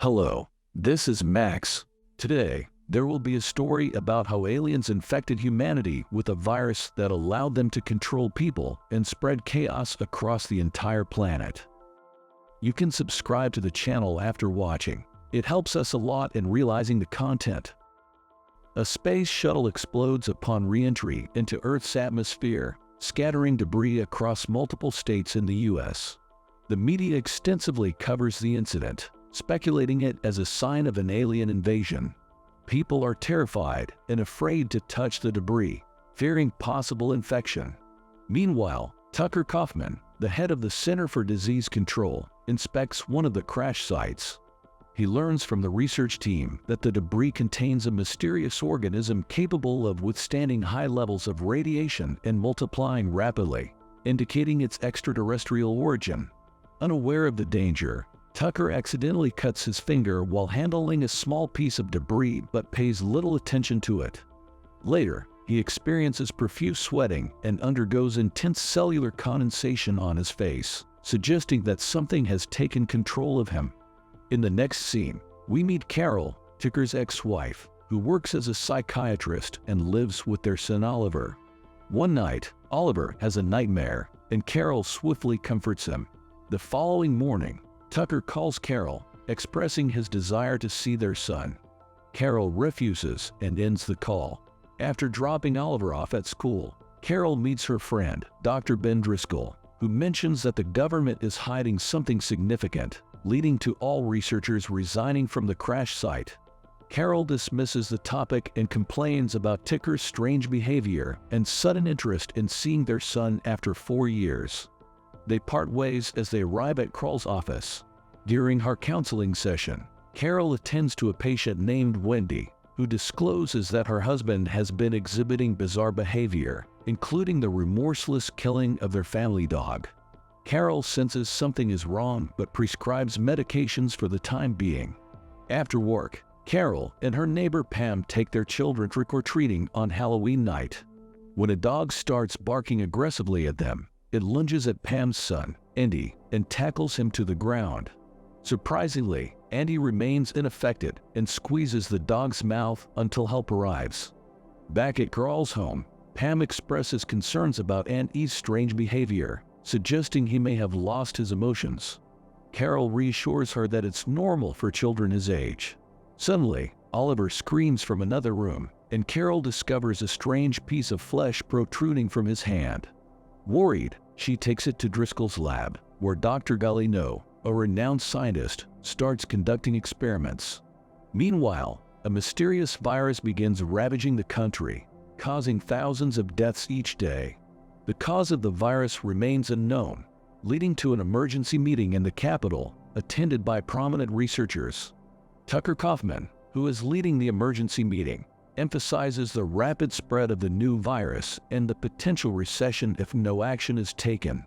Hello, this is Max. Today, there will be a story about how aliens infected humanity with a virus that allowed them to control people and spread chaos across the entire planet. You can subscribe to the channel after watching. It helps us a lot in realizing the content. A space shuttle explodes upon re-entry into Earth's atmosphere, scattering debris across multiple states in the US. The media extensively covers the incident, speculating it as a sign of an alien invasion. People are terrified and afraid to touch the debris, fearing possible infection. Meanwhile, Tucker Kaufman, the head of the Center for Disease Control, inspects one of the crash sites. He learns from the research team that the debris contains a mysterious organism capable of withstanding high levels of radiation and multiplying rapidly, indicating its extraterrestrial origin. Unaware of the danger, Tucker accidentally cuts his finger while handling a small piece of debris but pays little attention to it. Later, he experiences profuse sweating and undergoes intense cellular condensation on his face, suggesting that something has taken control of him. In the next scene, we meet Carol, Tucker's ex-wife, who works as a psychiatrist and lives with their son Oliver. One night, Oliver has a nightmare, and Carol swiftly comforts him. The following morning, Tucker calls Carol, expressing his desire to see their son. Carol refuses and ends the call. After dropping Oliver off at school, Carol meets her friend, Dr. Ben Driscoll, who mentions that the government is hiding something significant, leading to all researchers resigning from the crash site. Carol dismisses the topic and complains about Tucker's strange behavior and sudden interest in seeing their son after 4 years. They part ways as they arrive at Carol's office. During her counseling session, Carol attends to a patient named Wendy, who discloses that her husband has been exhibiting bizarre behavior, including the remorseless killing of their family dog. Carol senses something is wrong but prescribes medications for the time being. After work, Carol and her neighbor Pam take their children trick-or-treating on Halloween night. When a dog starts barking aggressively at them, it lunges at Pam's son, Andy, and tackles him to the ground. Surprisingly, Andy remains unaffected and squeezes the dog's mouth until help arrives. Back at Carl's home, Pam expresses concerns about Andy's strange behavior, suggesting he may have lost his emotions. Carol reassures her that it's normal for children his age. Suddenly, Oliver screams from another room, and Carol discovers a strange piece of flesh protruding from his hand. Worried, she takes it to Driscoll's lab, where Dr. Galino, a renowned scientist, starts conducting experiments. Meanwhile, a mysterious virus begins ravaging the country, causing thousands of deaths each day. The cause of the virus remains unknown, leading to an emergency meeting in the Capitol, attended by prominent researchers. Tucker Kaufman, who is leading the emergency meeting, emphasizes the rapid spread of the new virus and the potential recession if no action is taken.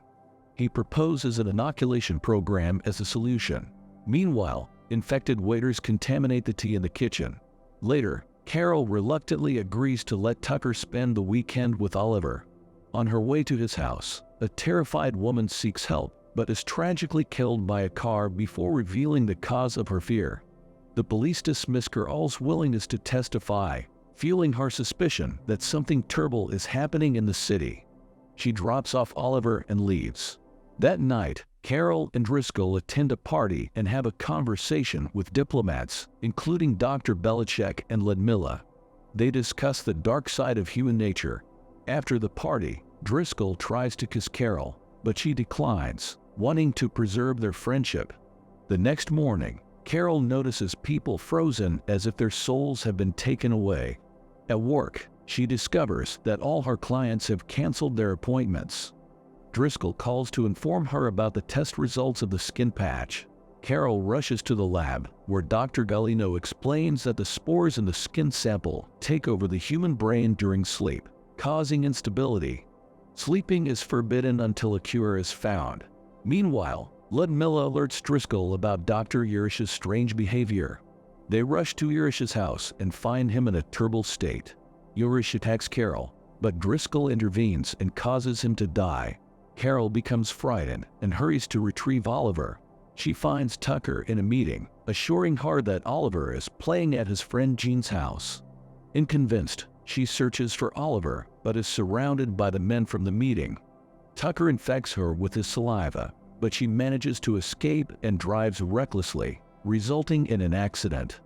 He proposes an inoculation program as a solution. Meanwhile, infected waiters contaminate the tea in the kitchen. Later, Carol reluctantly agrees to let Tucker spend the weekend with Oliver. On her way to his house, a terrified woman seeks help but is tragically killed by a car before revealing the cause of her fear. The police dismiss Carol's willingness to testify, fueling her suspicion that something terrible is happening in the city. She drops off Oliver and leaves. That night, Carol and Driscoll attend a party and have a conversation with diplomats, including Dr. Belichick and Ludmilla. They discuss the dark side of human nature. After the party, Driscoll tries to kiss Carol, but she declines, wanting to preserve their friendship. The next morning, Carol notices people frozen as if their souls have been taken away. At work, she discovers that all her clients have canceled their appointments. Driscoll calls to inform her about the test results of the skin patch. Carol rushes to the lab, where Dr. Galino explains that the spores in the skin sample take over the human brain during sleep, causing instability. Sleeping is forbidden until a cure is found. Meanwhile, Ludmilla alerts Driscoll about Dr. Urish's strange behavior. They rush to Urish's house and find him in a terrible state. Urish attacks Carol, but Driscoll intervenes and causes him to die. Carol becomes frightened and hurries to retrieve Oliver. She finds Tucker in a meeting, assuring her that Oliver is playing at his friend Jean's house. Unconvinced, she searches for Oliver, but is surrounded by the men from the meeting. Tucker infects her with his saliva, but she manages to escape and drives recklessly, resulting in an accident.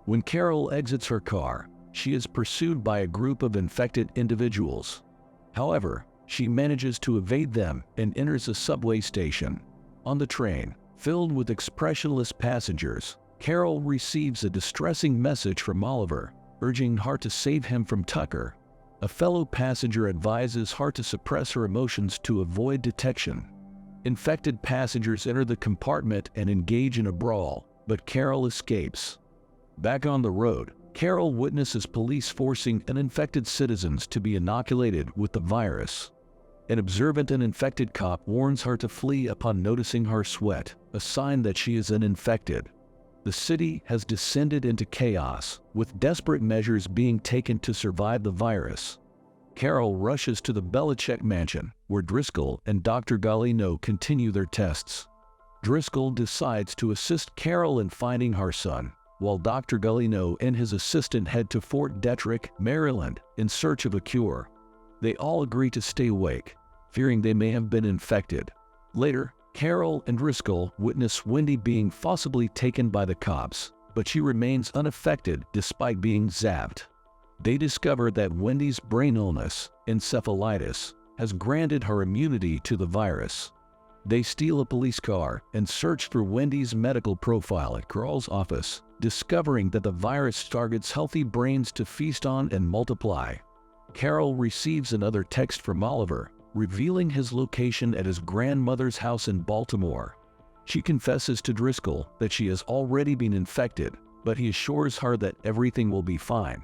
When Carol exits her car, she is pursued by a group of infected individuals. However, she manages to evade them and enters a subway station. On the train, filled with expressionless passengers, Carol receives a distressing message from Oliver, urging her to save him from Tucker. A fellow passenger advises her to suppress her emotions to avoid detection. Infected passengers enter the compartment and engage in a brawl, but Carol escapes. Back on the road, Carol witnesses police forcing uninfected citizens to be inoculated with the virus. An observant and infected cop warns her to flee upon noticing her sweat, a sign that she is uninfected. The city has descended into chaos, with desperate measures being taken to survive the virus. Carol rushes to the Belichick mansion, where Driscoll and Dr. Galino continue their tests. Driscoll decides to assist Carol in finding her son, while Dr. Galino and his assistant head to Fort Detrick, Maryland, in search of a cure. They all agree to stay awake, fearing they may have been infected. Later, Carol and Driscoll witness Wendy being forcibly taken by the cops, but she remains unaffected despite being zapped. They discover that Wendy's brain illness, encephalitis, has granted her immunity to the virus. They steal a police car and search for Wendy's medical profile at Carl's office, discovering that the virus targets healthy brains to feast on and multiply. Carol receives another text from Oliver, revealing his location at his grandmother's house in Baltimore. She confesses to Driscoll that she has already been infected, but he assures her that everything will be fine.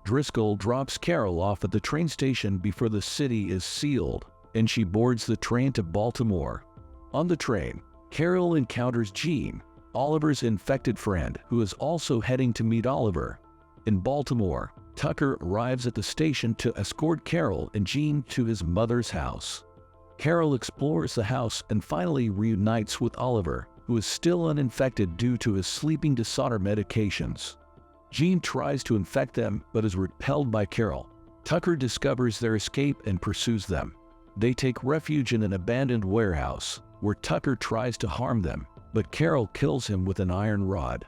Driscoll drops Carol off at the train station before the city is sealed, and she boards the train to Baltimore. On the train, Carol encounters Jean, Oliver's infected friend, who is also heading to meet Oliver. In Baltimore, Tucker arrives at the station to escort Carol and Jean to his mother's house. Carol explores the house and finally reunites with Oliver, who is still uninfected due to his sleeping disorder medications. Jean tries to infect them but is repelled by Carol. Tucker discovers their escape and pursues them. They take refuge in an abandoned warehouse, where Tucker tries to harm them, but Carol kills him with an iron rod.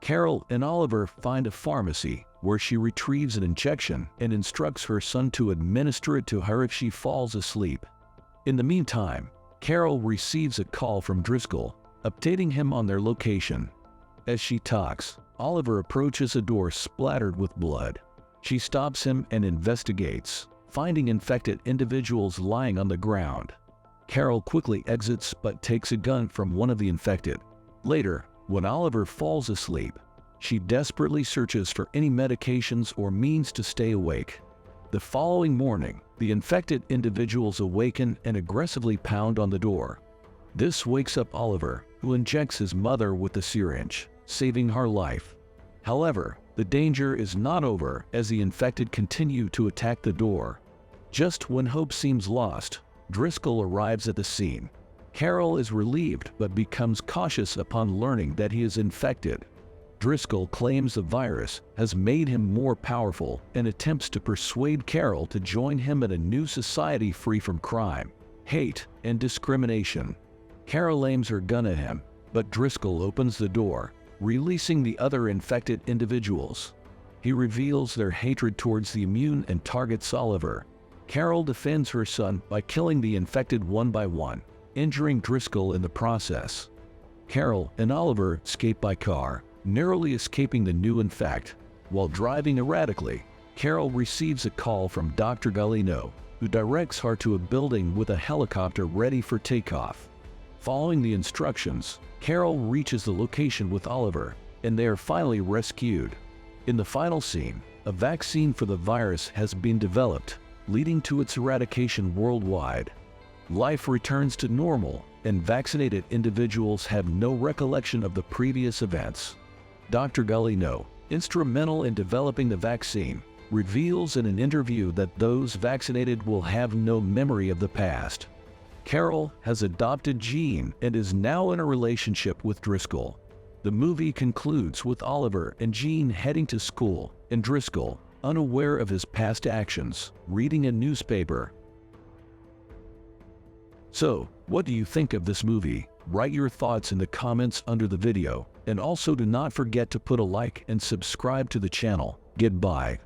Carol and Oliver find a pharmacy, where she retrieves an injection and instructs her son to administer it to her if she falls asleep. In the meantime, Carol receives a call from Driscoll, updating him on their location. As she talks, Oliver approaches a door splattered with blood. She stops him and investigates, finding infected individuals lying on the ground. Carol quickly exits but takes a gun from one of the infected. Later, when Oliver falls asleep, she desperately searches for any medications or means to stay awake. The following morning, the infected individuals awaken and aggressively pound on the door. This wakes up Oliver, who injects his mother with the syringe, saving her life. However, the danger is not over as the infected continue to attack the door. Just when hope seems lost, Driscoll arrives at the scene. Carol is relieved but becomes cautious upon learning that he is infected. Driscoll claims the virus has made him more powerful and attempts to persuade Carol to join him in a new society free from crime, hate, and discrimination. Carol aims her gun at him, but Driscoll opens the door, releasing the other infected individuals. He reveals their hatred towards the immune and targets Oliver. Carol defends her son by killing the infected one by one, injuring Driscoll in the process. Carol and Oliver escape by car, narrowly escaping the new infect. While driving erratically, Carol receives a call from Dr. Galino, who directs her to a building with a helicopter ready for takeoff. Following the instructions, Carol reaches the location with Oliver, and they are finally rescued. In the final scene, a vaccine for the virus has been developed, leading to its eradication worldwide. Life returns to normal, and vaccinated individuals have no recollection of the previous events. Dr. Galino, instrumental in developing the vaccine, reveals in an interview that those vaccinated will have no memory of the past. Carol has adopted Jean and is now in a relationship with Driscoll. The movie concludes with Oliver and Jean heading to school, and Driscoll, unaware of his past actions, reading a newspaper. So, what do you think of this movie? Write your thoughts in the comments under the video, and also do not forget to put a like and subscribe to the channel. Goodbye.